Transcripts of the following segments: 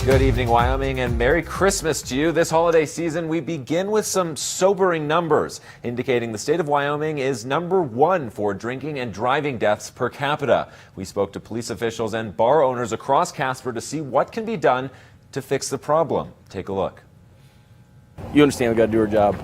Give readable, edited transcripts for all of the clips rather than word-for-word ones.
Good evening, Wyoming, and Merry Christmas to you. This holiday season, we begin with some sobering numbers, indicating the state of Wyoming is #1 for drinking and driving deaths per capita. We spoke to police officials and bar owners across Casper to see what can be done to fix the problem. Take a look. You understand we got to do our job.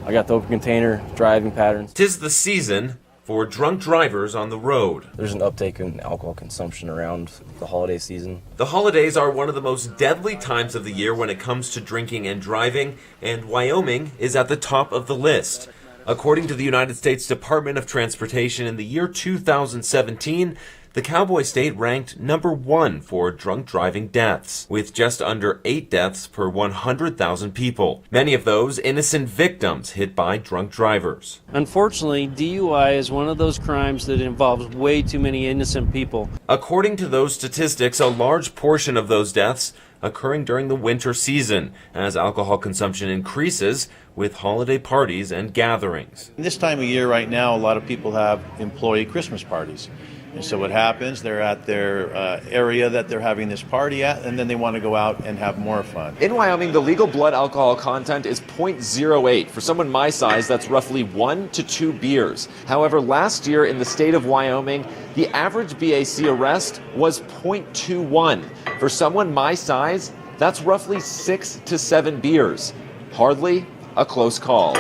I got the open container, driving patterns. 'Tis the season for drunk drivers on the road. There's an uptake in alcohol consumption around the holiday season. The holidays are one of the most deadly times of the year when it comes to drinking and driving, and Wyoming is at the top of the list. According to the United States Department of Transportation, in the year 2017, the Cowboy State ranked #1 for drunk driving deaths, with just under 8 deaths per 100,000 people. Many of those innocent victims hit by drunk drivers. Unfortunately, DUI is one of those crimes that involves way too many innocent people. According to those statistics, a large portion of those deaths occurring during the winter season as alcohol consumption increases with holiday parties and gatherings. This time of year right now, a lot of people have employee Christmas parties. And so what happens, they're at their area that they're having this party at, and then they want to go out and have more fun. In Wyoming, the legal blood alcohol content is 0.08. For someone my size, that's roughly 1 to 2 beers. However, last year in the state of Wyoming, the average BAC arrest was 0.21. For someone my size, that's roughly 6 to 7 beers. Hardly a close call.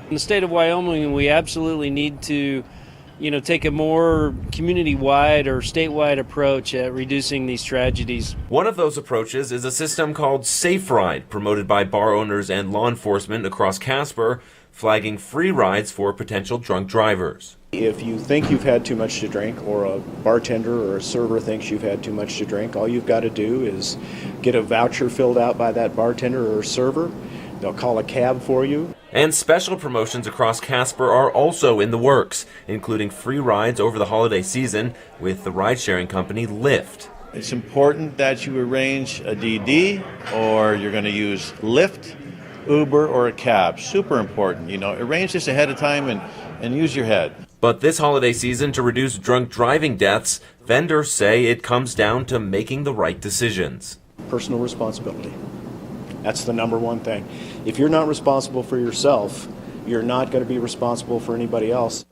In the state of Wyoming, we absolutely need to take a more community-wide or statewide approach at reducing these tragedies. One of those approaches is a system called Safe Ride, promoted by bar owners and law enforcement across Casper, flagging free rides for potential drunk drivers. If you think you've had too much to drink, or a bartender or a server thinks you've had too much to drink, all you've got to do is get a voucher filled out by that bartender or server. They'll call a cab for you. And special promotions across Casper are also in the works, including free rides over the holiday season with the ride-sharing company Lyft. It's important that you arrange a DD, or you're going to use Lyft, Uber, or a cab. Super important. Arrange this ahead of time and use your head. But this holiday season, to reduce drunk driving deaths, vendors say it comes down to making the right decisions. Personal responsibility. That's the #1 thing. If you're not responsible for yourself, you're not going to be responsible for anybody else.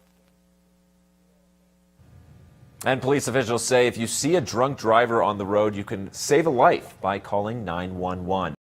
And police officials say if you see a drunk driver on the road, you can save a life by calling 911.